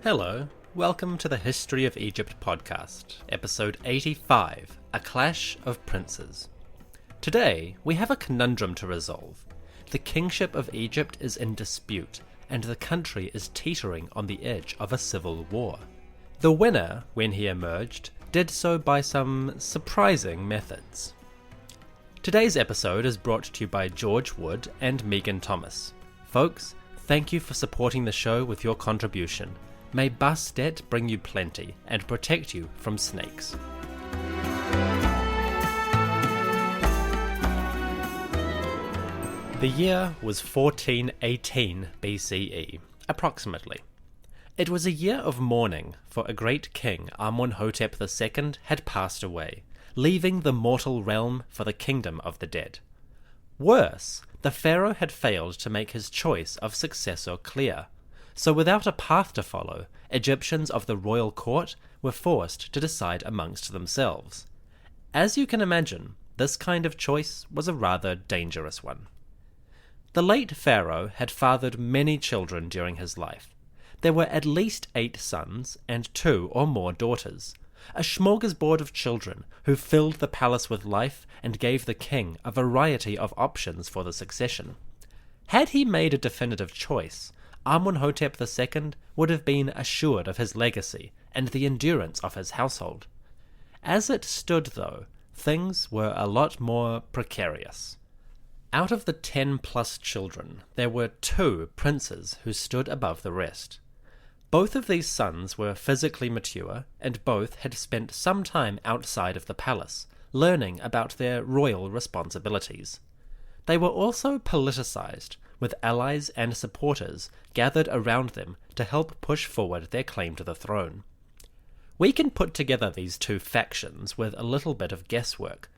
Hello, welcome to the History of Egypt podcast, episode 85, A Clash of Princes. Today, we have a conundrum to resolve. The kingship of Egypt is in dispute, and the country is teetering on the edge of a civil war. The winner, when he emerged, did so by some surprising methods. Today's episode is brought to you by George Wood and Megan Thomas. Folks, thank you for supporting the show with your contribution. May Bastet bring you plenty and protect you from snakes. The year was 1418 BCE, approximately. It was a year of mourning, for a great king, Amenhotep II, had passed away, leaving the mortal realm for the kingdom of the dead. Worse, the pharaoh had failed to make his choice of successor clear. So without a path to follow, Egyptians of the royal court were forced to decide amongst themselves. As you can imagine, this kind of choice was a rather dangerous one. The late pharaoh had fathered many children during his life. There were at least 8 sons and 2 or more daughters, a smorgasbord of children who filled the palace with life and gave the king a variety of options for the succession. Had he made a definitive choice, Amenhotep II would have been assured of his legacy and the endurance of his household. As it stood, though, things were a lot more precarious. Out of the 10+ children, there were 2 princes who stood above the rest. Both of these sons were physically mature, and both had spent some time outside of the palace, learning about their royal responsibilities. They were also politicized, with allies and supporters gathered around them to help push forward their claim to the throne. We can put together these 2 factions with a little bit of guesswork.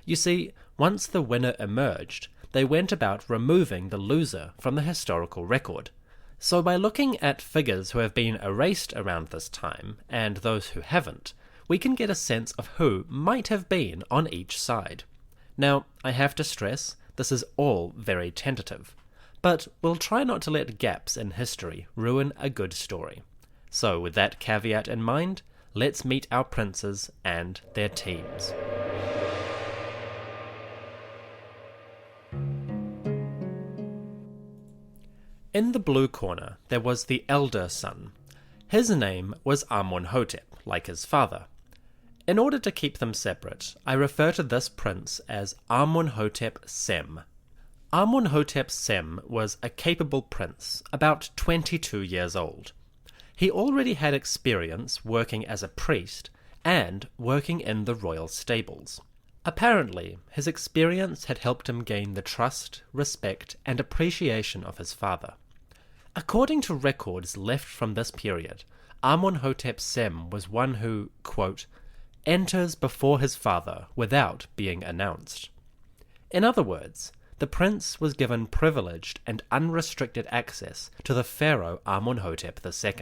You see, once the winner emerged, they went about removing the loser from the historical record. So by looking at figures who have been erased around this time, and those who haven't, we can get a sense of who might have been on each side. Now, I have to stress, this is all very tentative. But we'll try not to let gaps in history ruin a good story. So with that caveat in mind, let's meet our princes and their teams. In the blue corner, there was the elder son. His name was Amenhotep, like his father. In order to keep them separate, I refer to this prince as Amenhotep Sem. Amenhotep Sem was a capable prince, about 22 years old. He already had experience working as a priest and working in the royal stables. Apparently, his experience had helped him gain the trust, respect, and appreciation of his father. According to records left from this period, Amenhotep Sem was one who, quote, enters before his father without being announced. In other words, the prince was given privileged and unrestricted access to the pharaoh Amenhotep II.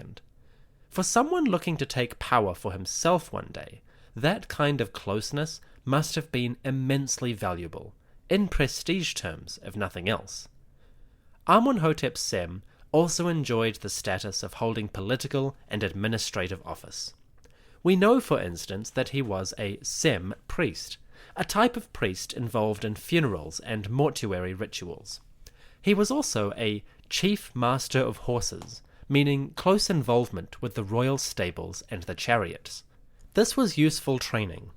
For someone looking to take power for himself one day, that kind of closeness must have been immensely valuable, in prestige terms if nothing else. Amenhotep Sem also enjoyed the status of holding political and administrative office. We know, for instance, that he was a Sem priest, a type of priest involved in funerals and mortuary rituals. He was also a chief master of horses, meaning close involvement with the royal stables and the chariots. This was useful training.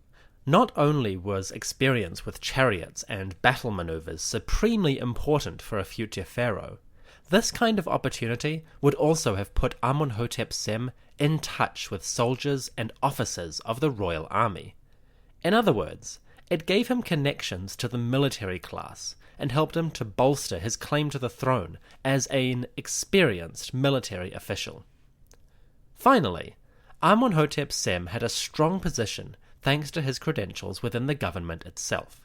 Not only was experience with chariots and battle maneuvers supremely important for a future pharaoh, this kind of opportunity would also have put Amenhotep Sem in touch with soldiers and officers of the royal army. In other words, it gave him connections to the military class and helped him to bolster his claim to the throne as an experienced military official. Finally, Amenhotep Sem had a strong position thanks to his credentials within the government itself.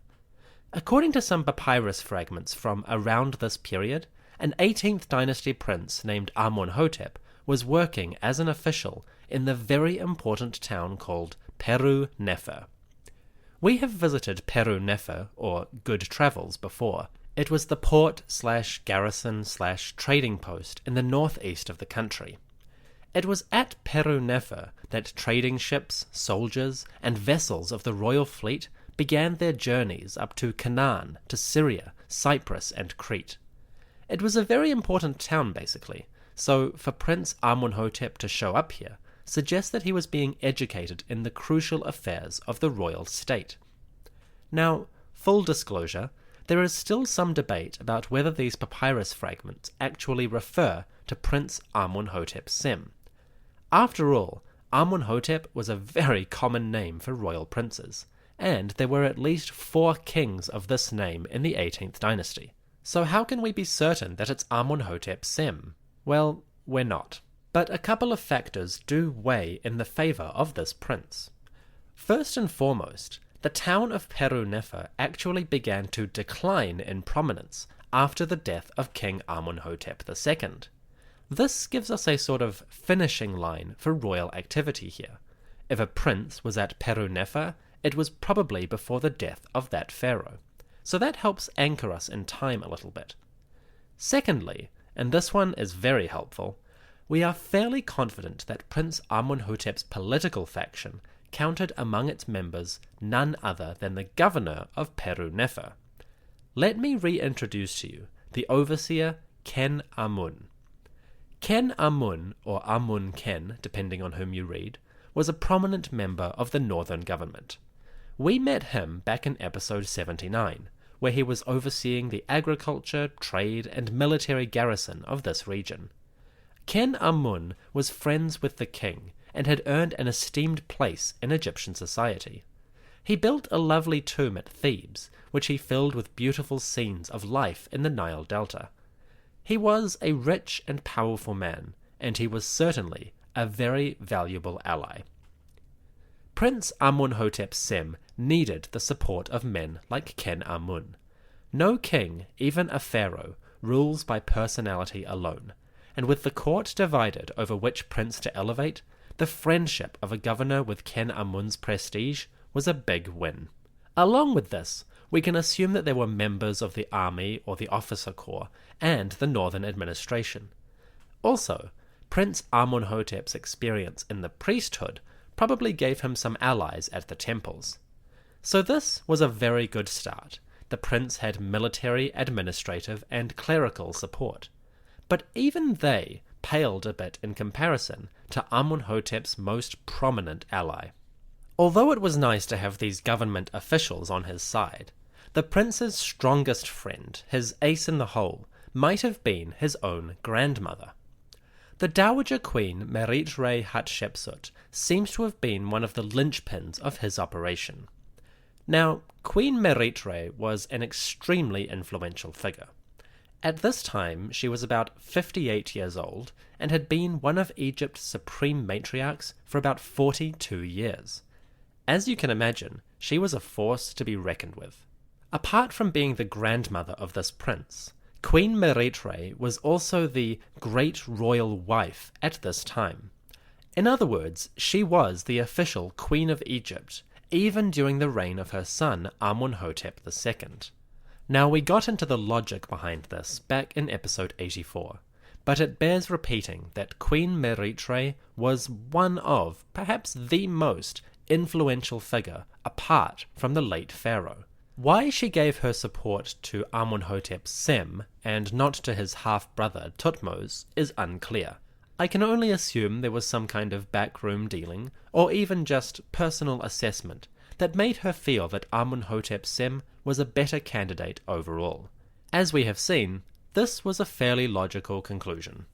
According to some papyrus fragments from around this period, an 18th dynasty prince named Amenhotep was working as an official in the very important town called Peru Nefer. We have visited Peru Nefer, or Good Travels, before. It was the port/garrison/trading post in the northeast of the country. It was at Peru-Nefer that trading ships, soldiers, and vessels of the royal fleet began their journeys up to Canaan, to Syria, Cyprus, and Crete. It was a very important town, basically, so for Prince Amenhotep to show up here suggests that he was being educated in the crucial affairs of the royal state. Now, full disclosure, there is still some debate about whether these papyrus fragments actually refer to Prince Amenhotep Sem. After all, Amenhotep was a very common name for royal princes, and there were at least 4 kings of this name in the 18th dynasty. So how can we be certain that it's Amenhotep Sem? Well, we're not. But a couple of factors do weigh in the favour of this prince. First and foremost, the town of Peru-Nefer actually began to decline in prominence after the death of King Amenhotep II. This gives us a sort of finishing line for royal activity here. If a prince was at Peru-Nefer, it was probably before the death of that pharaoh. So that helps anchor us in time a little bit. Secondly, and this one is very helpful, we are fairly confident that Prince Amenhotep's political faction counted among its members none other than the governor of Peru-Nefer. Let me reintroduce to you the overseer Ken Amun. Ken Amun, or Amun Ken, depending on whom you read, was a prominent member of the northern government. We met him back in episode 79, where he was overseeing the agriculture, trade, and military garrison of this region. Ken Amun was friends with the king and had earned an esteemed place in Egyptian society. He built a lovely tomb at Thebes, which he filled with beautiful scenes of life in the Nile Delta. He was a rich and powerful man, and he was certainly a very valuable ally. Prince Amenhotep Sem needed the support of men like Ken Amun. No king, even a pharaoh, rules by personality alone, and with the court divided over which prince to elevate, the friendship of a governor with Ken Amun's prestige was a big win. Along with this, we can assume that there were members of the army or the officer corps and the northern administration. Also, Prince Amenhotep's experience in the priesthood probably gave him some allies at the temples. So this was a very good start. The prince had military, administrative, and clerical support. But even they paled a bit in comparison to Amenhotep's most prominent ally. Although it was nice to have these government officials on his side, the prince's strongest friend, his ace in the hole, might have been his own grandmother. The Dowager Queen Meritre Hatshepsut seems to have been one of the linchpins of his operation. Now, Queen Meritre was an extremely influential figure. At this time, she was about 58 years old and had been one of Egypt's supreme matriarchs for about 42 years. As you can imagine, she was a force to be reckoned with. Apart from being the grandmother of this prince, Queen Meritre was also the great royal wife at this time. In other words, she was the official Queen of Egypt, even during the reign of her son Amenhotep II. Now, we got into the logic behind this back in episode 84, but it bears repeating that Queen Meritre was one of, perhaps the most, influential figure apart from the late pharaoh. Why she gave her support to Amenhotep Sem and not to his half-brother Thutmose is unclear. I can only assume there was some kind of backroom dealing, or even just personal assessment, that made her feel that Amenhotep Sem was a better candidate overall. As we have seen, this was a fairly logical conclusion.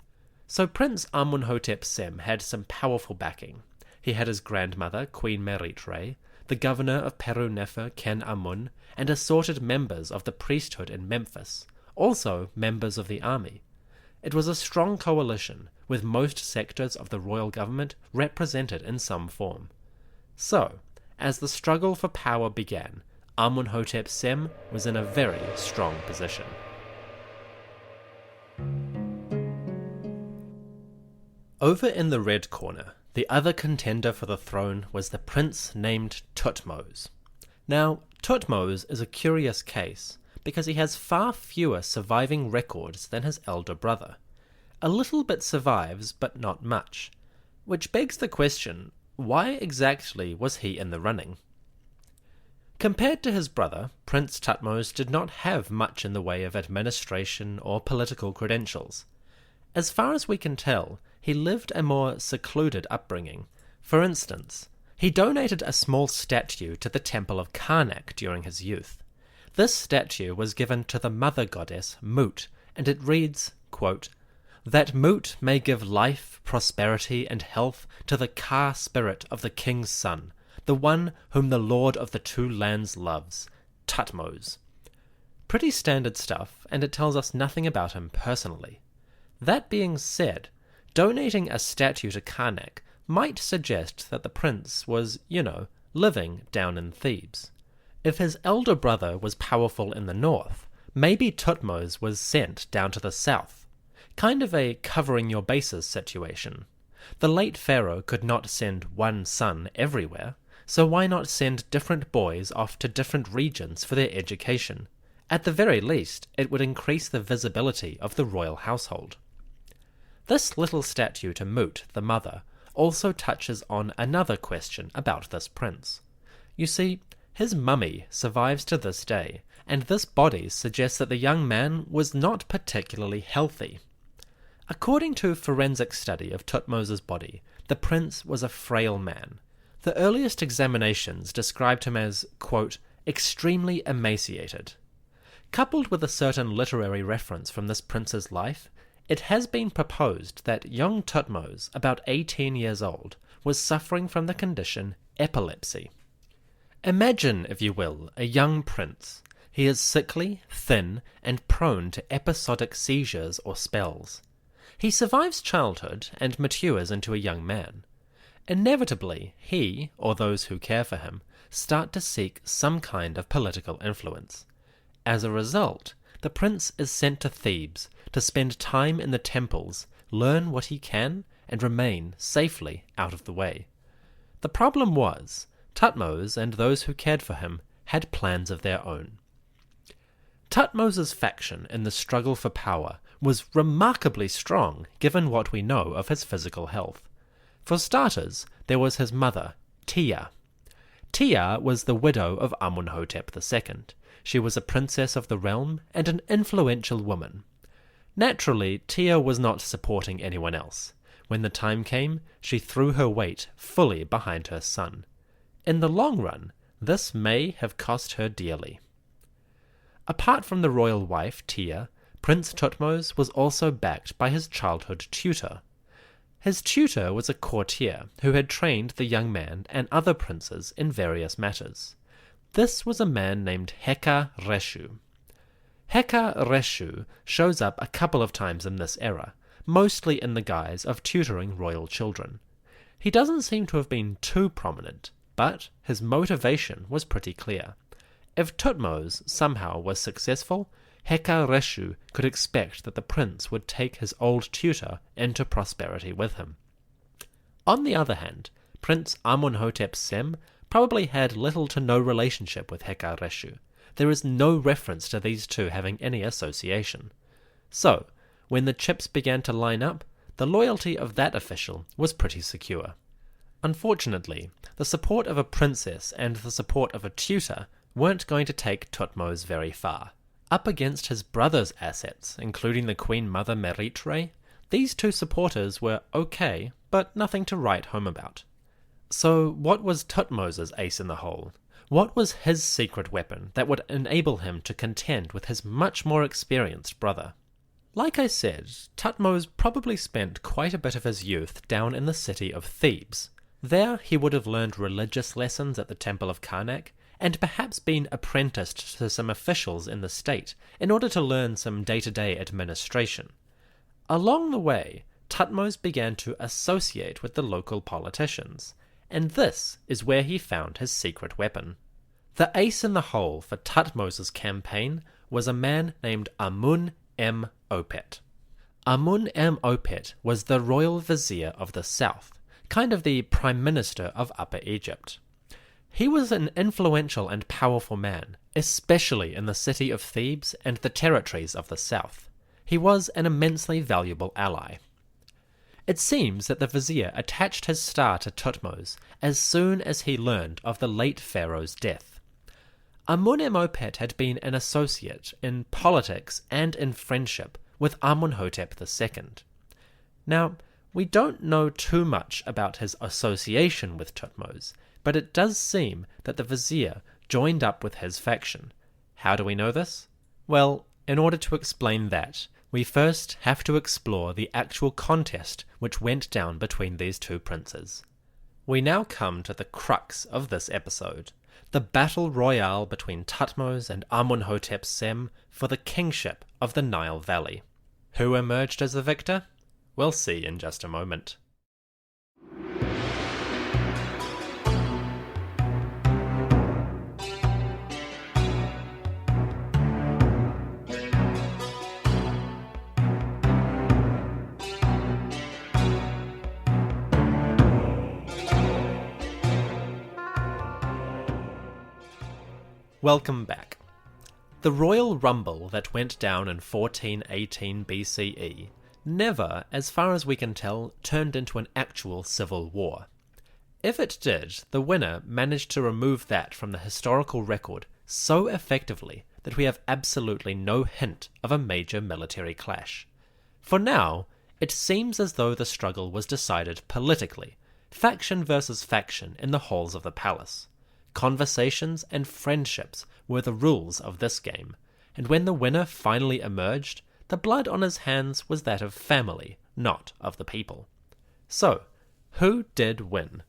So Prince Amenhotep Sem had some powerful backing. He had his grandmother, Queen Meritre, the governor of Peru-Nefer, Ken Amun, and assorted members of the priesthood in Memphis, also members of the army. It was a strong coalition, with most sectors of the royal government represented in some form. So, as the struggle for power began, Amenhotep Sem was in a very strong position. Over in the red corner, the other contender for the throne was the prince named Thutmose. Now, Thutmose is a curious case because he has far fewer surviving records than his elder brother. A little bit survives, but not much. Which begs the question, why exactly was he in the running? Compared to his brother, Prince Thutmose did not have much in the way of administration or political credentials. As far as we can tell, he lived a more secluded upbringing. For instance, he donated a small statue to the temple of Karnak during his youth. This statue was given to the mother goddess Mut, and it reads, quote, "That Mut may give life, prosperity, and health to the Ka spirit of the king's son, the one whom the lord of the two lands loves, Thutmose." Pretty standard stuff, and it tells us nothing about him personally. That being said, donating a statue to Karnak might suggest that the prince was, living down in Thebes. If his elder brother was powerful in the north, maybe Thutmose was sent down to the south. Kind of a covering your bases situation. The late pharaoh could not send one son everywhere, so why not send different boys off to different regions for their education? At the very least, it would increase the visibility of the royal household. This little statue to Mut, the mother, also touches on another question about this prince. You see, his mummy survives to this day, and this body suggests that the young man was not particularly healthy. According to forensic study of Thutmose's body, the prince was a frail man. The earliest examinations described him as, quote, extremely emaciated. Coupled with a certain literary reference from this prince's life, it has been proposed that young Thutmose, about 18 years old, was suffering from the condition epilepsy. Imagine, if you will, a young prince. He is sickly, thin, and prone to episodic seizures or spells. He survives childhood and matures into a young man. Inevitably, he, or those who care for him, start to seek some kind of political influence. As a result, the prince is sent to Thebes to spend time in the temples, learn what he can, and remain safely out of the way. The problem was, Thutmose and those who cared for him had plans of their own. Thutmose's faction in the struggle for power was remarkably strong given what we know of his physical health. For starters, there was his mother, Tia. Tia was the widow of Amenhotep II. She was a princess of the realm and an influential woman. Naturally, Tia was not supporting anyone else. When the time came, she threw her weight fully behind her son. In the long run, this may have cost her dearly. Apart from the royal wife, Tia, Prince Thutmose was also backed by his childhood tutor. His tutor was a courtier who had trained the young man and other princes in various matters. This was a man named Heka-Reshu. Heka-Reshu shows up a couple of times in this era, mostly in the guise of tutoring royal children. He doesn't seem to have been too prominent, but his motivation was pretty clear. If Thutmose somehow was successful, Heka-Reshu could expect that the prince would take his old tutor into prosperity with him. On the other hand, Prince Amenhotep Sem probably had little to no relationship with Heka-Reshu. There is no reference to these two having any association. So, when the chips began to line up, the loyalty of that official was pretty secure. Unfortunately, the support of a princess and the support of a tutor weren't going to take Thutmose very far. Up against his brother's assets, including the Queen Mother Meritre, these two supporters were okay, but nothing to write home about. So what was Thutmose's ace in the hole? What was his secret weapon that would enable him to contend with his much more experienced brother? Like I said, Thutmose probably spent quite a bit of his youth down in the city of Thebes. There he would have learned religious lessons at the Temple of Karnak, and perhaps been apprenticed to some officials in the state in order to learn some day-to-day administration. Along the way, Thutmose began to associate with the local politicians, and this is where he found his secret weapon. The ace in the hole for Thutmose's campaign was a man named Amun-Em-Opet. Amun-Em-Opet was the royal vizier of the south, kind of the prime minister of Upper Egypt. He was an influential and powerful man, especially in the city of Thebes and the territories of the south. He was an immensely valuable ally. It seems that the vizier attached his star to Thutmose as soon as he learned of the late pharaoh's death. Amenemopet had been an associate in politics and in friendship with Amenhotep II. Now, we don't know too much about his association with Thutmose, but it does seem that the vizier joined up with his faction. How do we know this? Well, in order to explain that, we first have to explore the actual contest which went down between these two princes. We now come to the crux of this episode, the battle royale between Thutmose and Amenhotep Sem for the kingship of the Nile Valley. Who emerged as the victor? We'll see in just a moment. Welcome back. The royal rumble that went down in 1418 BCE never, as far as we can tell, turned into an actual civil war. If it did, the winner managed to remove that from the historical record so effectively that we have absolutely no hint of a major military clash. For now, it seems as though the struggle was decided politically, faction versus faction in the halls of the palace. Conversations and friendships were the rules of this game, and when the winner finally emerged, the blood on his hands was that of family, not of the people. So, who did win?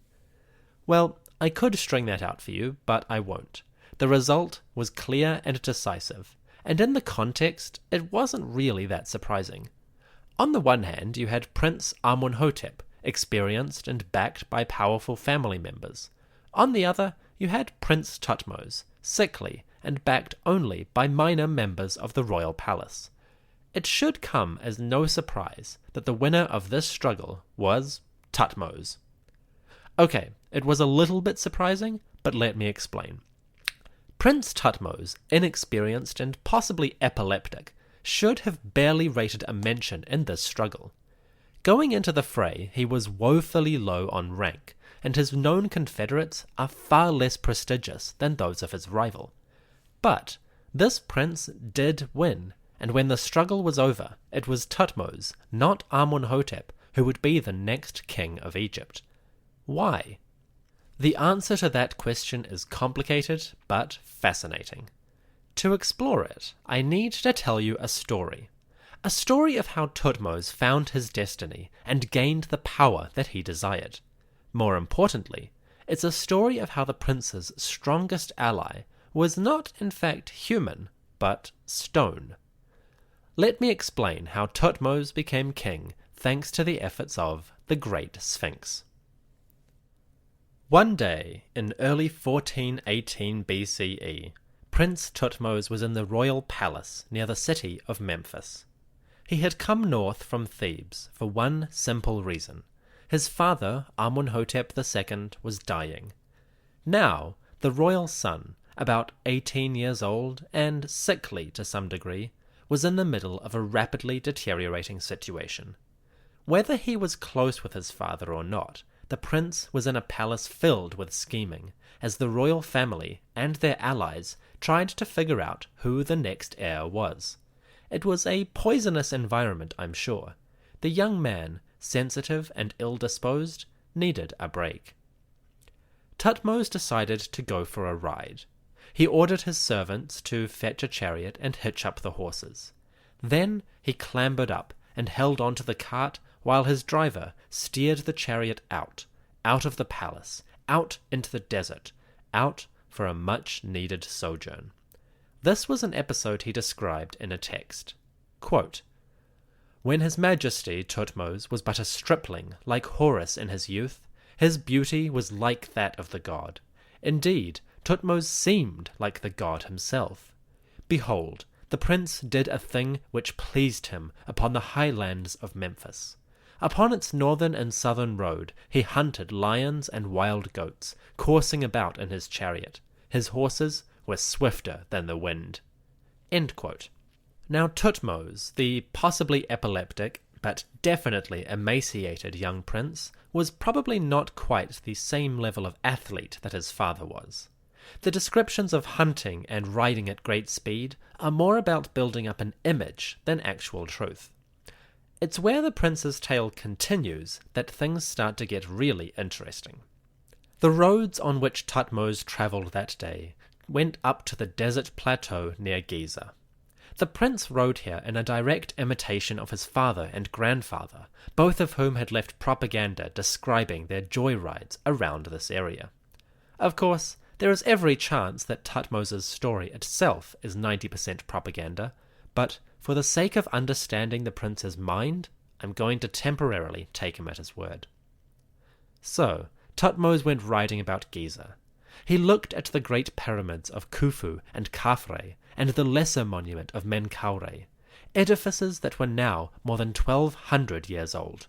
Well, I could string that out for you, but I won't. The result was clear and decisive, and in the context, it wasn't really that surprising. On the one hand, you had Prince Amenhotep, experienced and backed by powerful family members. On the other, you had Prince Thutmose, sickly and backed only by minor members of the royal palace. It should come as no surprise that the winner of this struggle was Thutmose. Okay, it was a little bit surprising, but let me explain. Prince Thutmose, inexperienced and possibly epileptic, should have barely rated a mention in this struggle. Going into the fray, he was woefully low on rank, and his known confederates are far less prestigious than those of his rival. But this prince did win, and when the struggle was over, it was Thutmose, not Amenhotep, who would be the next king of Egypt. Why? The answer to that question is complicated, but fascinating. To explore it, I need to tell you a story of how Thutmose found his destiny and gained the power that he desired. More importantly, it's a story of how the prince's strongest ally was not in fact human, but stone. Let me explain how Thutmose became king thanks to the efforts of the Great Sphinx. One day, in early 1418 BCE, Prince Thutmose was in the royal palace near the city of Memphis. He had come north from Thebes for one simple reason. His father, Amenhotep II, was dying. Now, the royal son, about 18 years old and sickly to some degree, was in the middle of a rapidly deteriorating situation. Whether he was close with his father or not, the prince was in a palace filled with scheming, as the royal family and their allies tried to figure out who the next heir was. It was a poisonous environment, I'm sure. The young man, sensitive and ill-disposed, needed a break. Thutmose decided to go for a ride. He ordered his servants to fetch a chariot and hitch up the horses. Then he clambered up and held on to the cart while his driver steered the chariot out of the palace, out into the desert, out for a much-needed sojourn. This was an episode he described in a text. Quote, "When His Majesty Thutmose was but a stripling like Horus in his youth, his beauty was like that of the god. Indeed, Thutmose seemed like the god himself. Behold, the prince did a thing which pleased him upon the highlands of Memphis. Upon its northern and southern road he hunted lions and wild goats, coursing about in his chariot. His horses were swifter than the wind." End quote. Now Thutmose, the possibly epileptic, but definitely emaciated young prince was probably not quite the same level of athlete that his father was. The descriptions of hunting and riding at great speed are more about building up an image than actual truth. It's where the prince's tale continues that things start to get really interesting. The roads on which Thutmose travelled that day went up to the desert plateau near Giza. The prince rode here in a direct imitation of his father and grandfather, both of whom had left propaganda describing their joyrides around this area. Of course, there is every chance that Thutmose's story itself is 90% propaganda, but for the sake of understanding the prince's mind, I'm going to temporarily take him at his word. So, Thutmose went riding about Giza. He looked at the great pyramids of Khufu and Khafre and the lesser monument of Menkaure, edifices that were now more than 1,200 years old.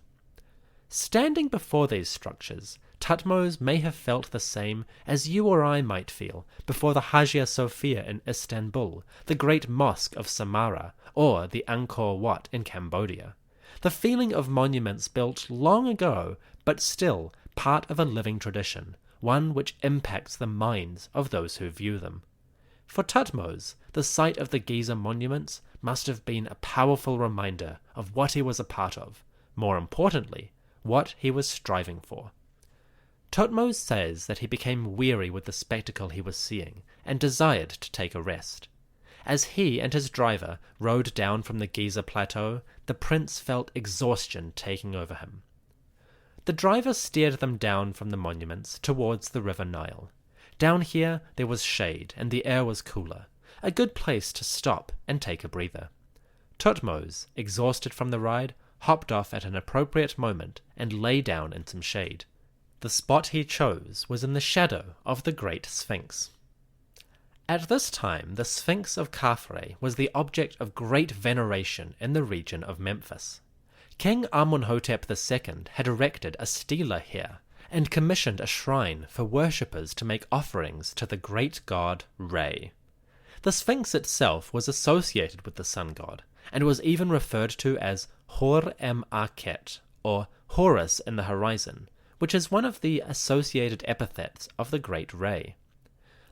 Standing before these structures, Thutmose may have felt the same as you or I might feel before the Hagia Sophia in Istanbul, the great mosque of Samarra, or the Angkor Wat in Cambodia. The feeling of monuments built long ago, but still part of a living tradition, one which impacts the minds of those who view them. For Thutmose, the sight of the Giza monuments must have been a powerful reminder of what he was a part of, more importantly, what he was striving for. Thutmose says that he became weary with the spectacle he was seeing and desired to take a rest. As he and his driver rode down from the Giza plateau, the prince felt exhaustion taking over him. The driver steered them down from the monuments towards the river Nile. Down here there was shade and the air was cooler, a good place to stop and take a breather. Thutmose, exhausted from the ride, hopped off at an appropriate moment and lay down in some shade. The spot he chose was in the shadow of the great Sphinx. At this time, the Sphinx of Khafre was the object of great veneration in the region of Memphis. King Amenhotep II had erected a stela here and commissioned a shrine for worshippers to make offerings to the great god Re. The Sphinx itself was associated with the sun god, and was even referred to as Hor-em-Akhet, or Horus in the horizon, which is one of the associated epithets of the great Re.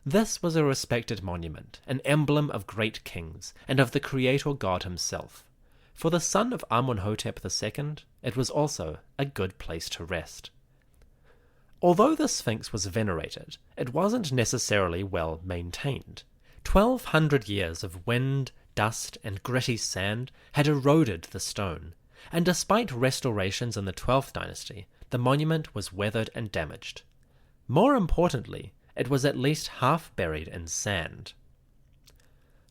This was a respected monument, an emblem of great kings, and of the creator god himself. For the son of Amenhotep II, it was also a good place to rest. Although the Sphinx was venerated, it wasn't necessarily well maintained. 1,200 years of wind, dust, and gritty sand had eroded the stone, and despite restorations in the 12th dynasty, the monument was weathered and damaged. More importantly, it was at least half buried in sand.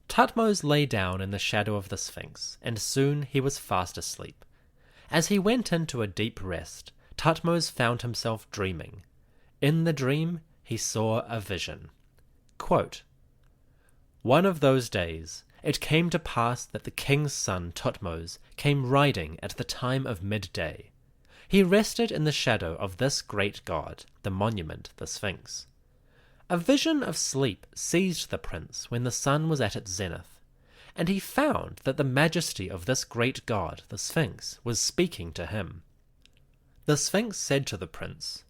Thutmose lay down in the shadow of the Sphinx, and soon he was fast asleep. As he went into a deep rest, Thutmose found himself dreaming. In the dream, he saw a vision. Quote, "One of those days, it came to pass that the king's son Thutmose came riding at the time of midday. He rested in the shadow of this great god, the monument, the Sphinx. A vision of sleep seized the prince when the sun was at its zenith, and he found that the majesty of this great god, the Sphinx, was speaking to him. The Sphinx said to the prince,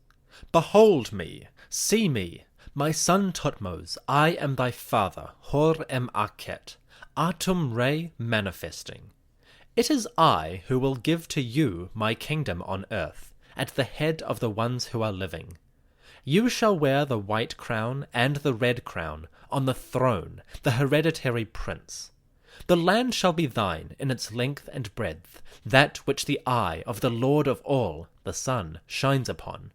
'Behold me, see me, my son Thutmose, I am thy father, Hor-em-Akhet, Atum Re manifesting. It is I who will give to you my kingdom on earth, at the head of the ones who are living. You shall wear the white crown and the red crown on the throne, the hereditary prince. The land shall be thine in its length and breadth, that which the eye of the Lord of all, the sun, shines upon.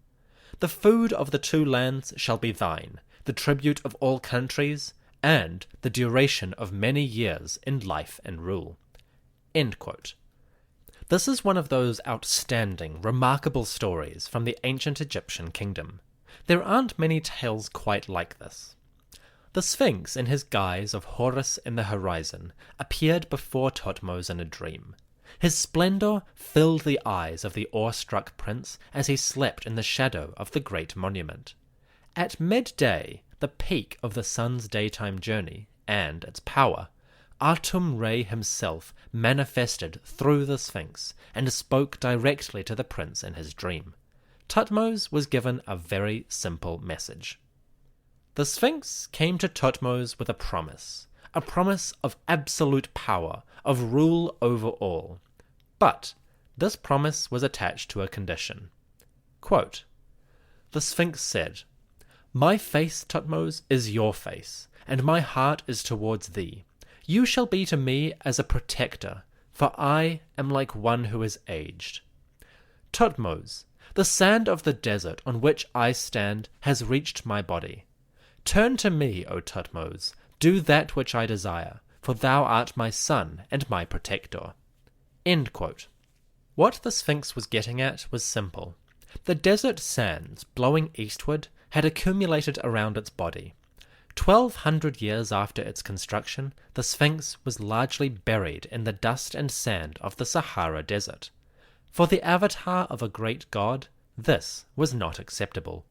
The food of the two lands shall be thine, the tribute of all countries, and the duration of many years in life and rule.'" End quote. This is one of those outstanding, remarkable stories from the ancient Egyptian kingdom. There aren't many tales quite like this. The Sphinx, in his guise of Horus in the horizon, appeared before Thutmose in a dream. His splendor filled the eyes of the awestruck prince as he slept in the shadow of the great monument. At midday, the peak of the sun's daytime journey, and its power, Atum-Re himself manifested through the Sphinx and spoke directly to the prince in his dream. Thutmose was given a very simple message. The Sphinx came to Thutmose with a promise of absolute power, of rule over all. But this promise was attached to a condition. Quote, the Sphinx said, "My face, Thutmose, is your face, and my heart is towards thee. You shall be to me as a protector, for I am like one who is aged. Thutmose, the sand of the desert on which I stand has reached my body. Turn to me, O Thutmose, do that which I desire, for thou art my son and my protector." End quote. What the Sphinx was getting at was simple. The desert sands, blowing eastward, had accumulated around its body. 1,200 years after its construction, the Sphinx was largely buried in the dust and sand of the Sahara Desert. For the avatar of a great god, this was not acceptable.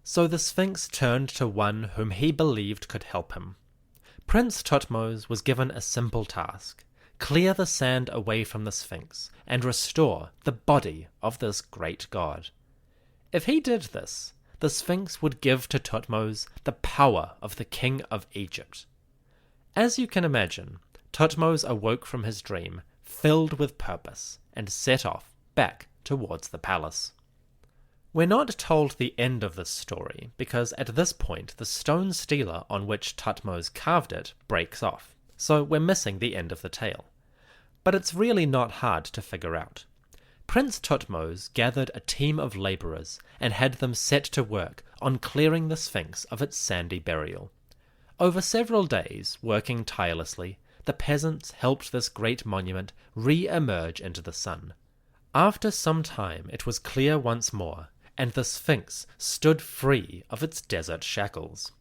So the Sphinx turned to one whom he believed could help him. Prince Thutmose was given a simple task: clear the sand away from the Sphinx and restore the body of this great god. If he did this, the Sphinx would give to Thutmose the power of the king of Egypt. As you can imagine, Thutmose awoke from his dream, filled with purpose, and set off back towards the palace. We're not told the end of this story, because at this point the stone stela on which Thutmose carved it breaks off, so we're missing the end of the tale. But it's really not hard to figure out. Prince Thutmose gathered a team of labourers and had them set to work on clearing the Sphinx of its sandy burial. Over several days, working tirelessly, the peasants helped this great monument re-emerge into the sun. After some time it was clear once more, and the Sphinx stood free of its desert shackles.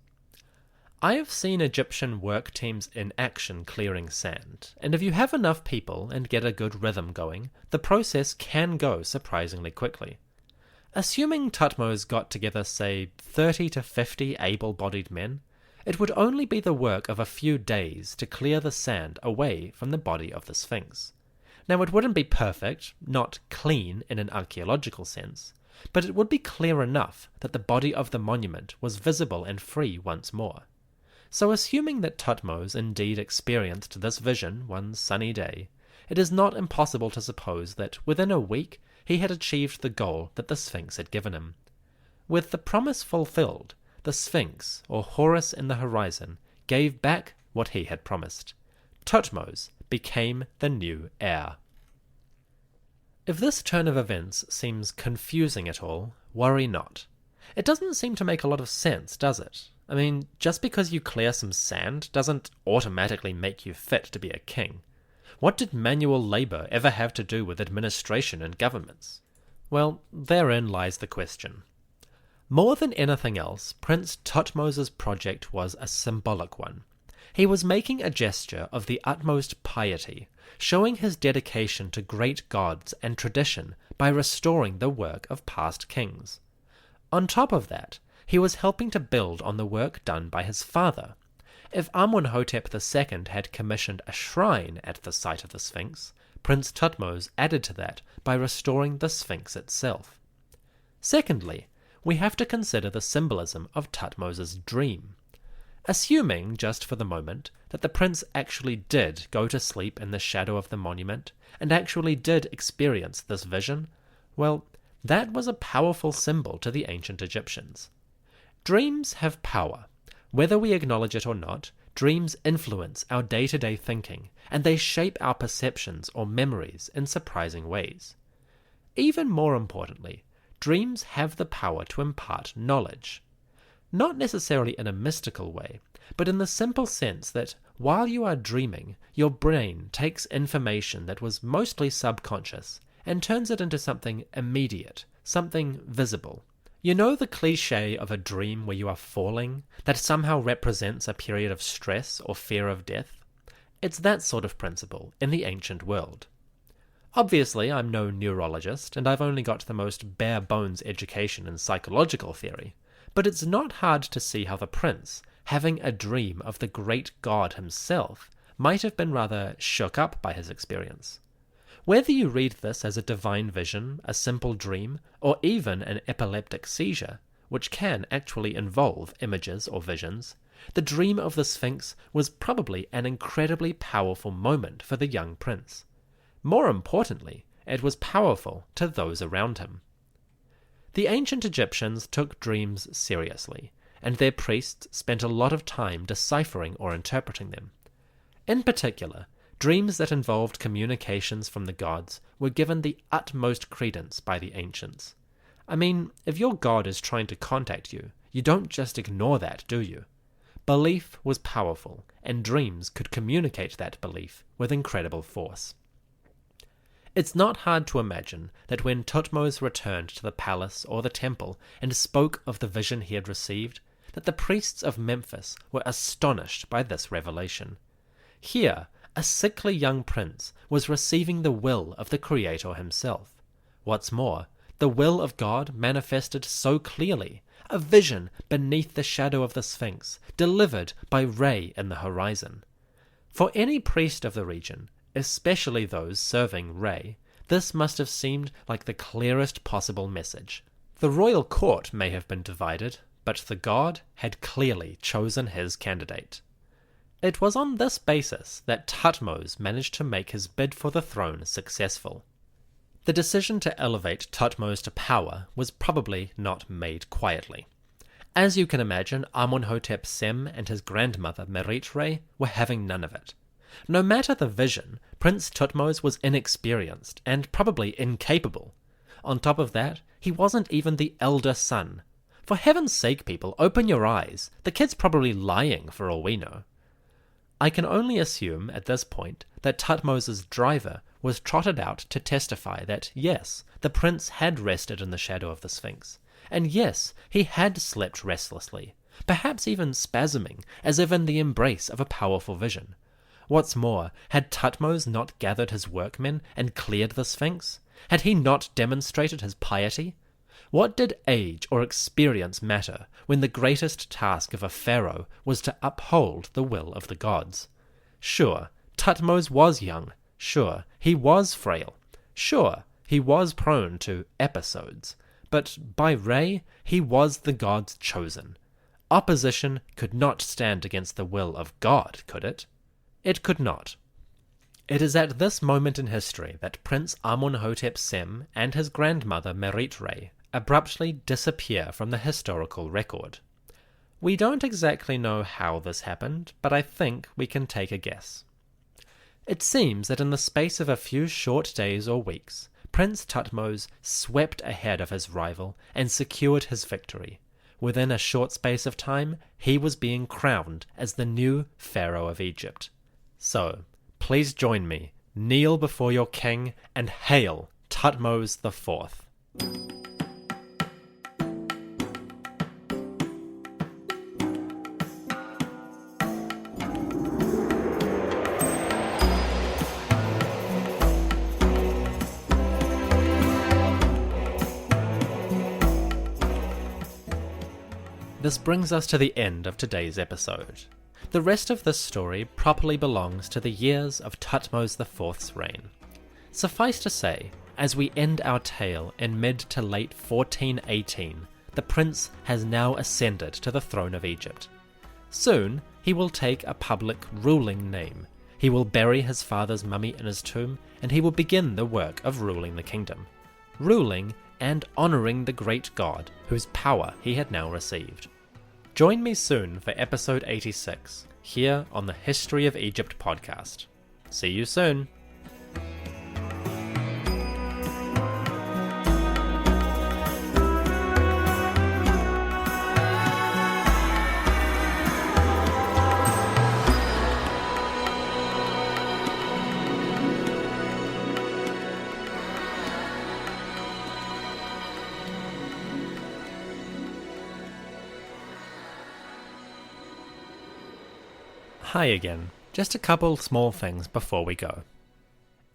I have seen Egyptian work teams in action clearing sand, and if you have enough people and get a good rhythm going, the process can go surprisingly quickly. Assuming Thutmose got together, say, 30 to 50 able-bodied men, it would only be the work of a few days to clear the sand away from the body of the Sphinx. Now, it wouldn't be perfect, not clean in an archaeological sense, but it would be clear enough that the body of the monument was visible and free once more. So assuming that Thutmose indeed experienced this vision one sunny day, it is not impossible to suppose that within a week he had achieved the goal that the Sphinx had given him. With the promise fulfilled, the Sphinx, or Horus in the horizon, gave back what he had promised. Thutmose became the new heir. If this turn of events seems confusing at all, worry not. It doesn't seem to make a lot of sense, does it? I mean, just because you clear some sand doesn't automatically make you fit to be a king. What did manual labour ever have to do with administration and governments? Well, therein lies the question. More than anything else, Prince Thutmose's project was a symbolic one. He was making a gesture of the utmost piety, showing his dedication to great gods and tradition by restoring the work of past kings. On top of that, he was helping to build on the work done by his father. If Amenhotep II had commissioned a shrine at the site of the Sphinx, Prince Thutmose added to that by restoring the Sphinx itself. Secondly, we have to consider the symbolism of Thutmose's dream. Assuming, just for the moment, that the prince actually did go to sleep in the shadow of the monument, and actually did experience this vision, well, that was a powerful symbol to the ancient Egyptians. Dreams have power. Whether we acknowledge it or not, dreams influence our day-to-day thinking, and they shape our perceptions or memories in surprising ways. Even more importantly, dreams have the power to impart knowledge. Not necessarily in a mystical way, but in the simple sense that while you are dreaming, your brain takes information that was mostly subconscious and turns it into something immediate, something visible. You know the cliché of a dream where you are falling, that somehow represents a period of stress or fear of death? It's that sort of principle in the ancient world. Obviously, I'm no neurologist, and I've only got the most bare-bones education in psychological theory, but it's not hard to see how the prince, having a dream of the great god himself, might have been rather shook up by his experience. Whether you read this as a divine vision, a simple dream, or even an epileptic seizure, which can actually involve images or visions, the dream of the Sphinx was probably an incredibly powerful moment for the young prince. More importantly, it was powerful to those around him. The ancient Egyptians took dreams seriously, and their priests spent a lot of time deciphering or interpreting them. In particular, dreams that involved communications from the gods were given the utmost credence by the ancients. I mean, if your god is trying to contact you, you don't just ignore that, do you? Belief was powerful, and dreams could communicate that belief with incredible force. It's not hard to imagine that when Thutmose returned to the palace or the temple and spoke of the vision he had received, that the priests of Memphis were astonished by this revelation. Here, a sickly young prince was receiving the will of the Creator himself. What's more, the will of God manifested so clearly, a vision beneath the shadow of the Sphinx, delivered by Re in the horizon. For any priest of the region, especially those serving Re, this must have seemed like the clearest possible message. The royal court may have been divided, but the god had clearly chosen his candidate. It was on this basis that Thutmose managed to make his bid for the throne successful. The decision to elevate Thutmose to power was probably not made quietly. As you can imagine, Amenhotep Sem and his grandmother Merit-Re were having none of it. No matter the vision, Prince Thutmose was inexperienced and probably incapable. On top of that, he wasn't even the elder son. For heaven's sake, people, open your eyes. The kid's probably lying for all we know. I can only assume at this point that Thutmose's driver was trotted out to testify that, yes, the prince had rested in the shadow of the Sphinx, and yes, he had slept restlessly, perhaps even spasming, as if in the embrace of a powerful vision. What's more, had Thutmose not gathered his workmen and cleared the Sphinx? Had he not demonstrated his piety? What did age or experience matter when the greatest task of a pharaoh was to uphold the will of the gods? Sure, Thutmose was young. Sure, he was frail. Sure, he was prone to episodes. But by Re, he was the god's chosen. Opposition could not stand against the will of God, could it? It could not. It is at this moment in history that Prince Amenhotep Sem and his grandmother Merit-Re abruptly disappear from the historical record. We don't exactly know how this happened, but I think we can take a guess. It seems that in the space of a few short days or weeks, Prince Thutmose swept ahead of his rival and secured his victory. Within a short space of time, he was being crowned as the new pharaoh of Egypt. So, please join me, kneel before your king, and hail Thutmose IV. This brings us to the end of today's episode. The rest of this story properly belongs to the years of Thutmose IV's reign. Suffice to say, as we end our tale in mid to late 1418, the prince has now ascended to the throne of Egypt. Soon, he will take a public ruling name. He will bury his father's mummy in his tomb, and he will begin the work of ruling the kingdom. Ruling and honouring the great god whose power he had now received. Join me soon for episode 86, here on the History of Egypt podcast. See you soon. Hi again. Just a couple small things before we go.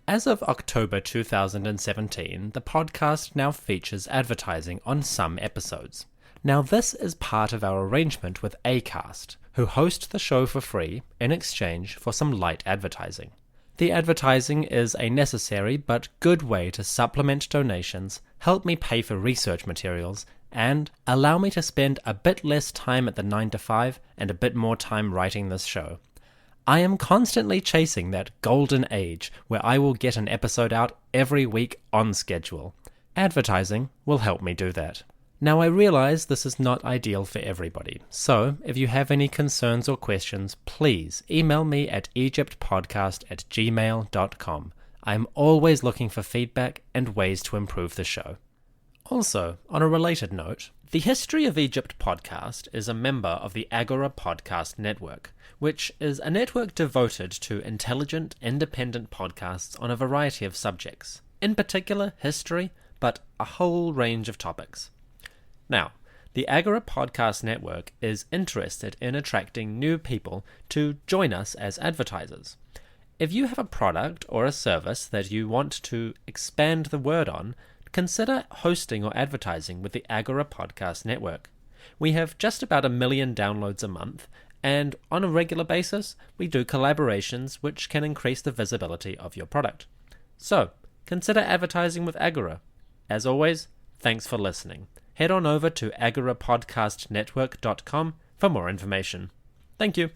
As of October 2017, the podcast now features advertising on some episodes. Now this is part of our arrangement with Acast, who host the show for free in exchange for some light advertising. The advertising is a necessary but good way to supplement donations, help me pay for research materials, and allow me to spend a bit less time at the 9 to 5 and a bit more time writing this show. I am constantly chasing that golden age where I will get an episode out every week on schedule. Advertising will help me do that. Now I realize this is not ideal for everybody, so if you have any concerns or questions, please email me at egyptpodcast@gmail.com. I'm always looking for feedback and ways to improve the show. Also, on a related note, the History of Egypt podcast is a member of the Agora Podcast Network, which is a network devoted to intelligent, independent podcasts on a variety of subjects, in particular history, but a whole range of topics. Now, the Agora Podcast Network is interested in attracting new people to join us as advertisers. If you have a product or a service that you want to expand the word on, consider hosting or advertising with the Agora Podcast Network. We have just about 1 million downloads a month, and on a regular basis, we do collaborations which can increase the visibility of your product. So, consider advertising with Agora. As always, thanks for listening. Head on over to agorapodcastnetwork.com for more information. Thank you.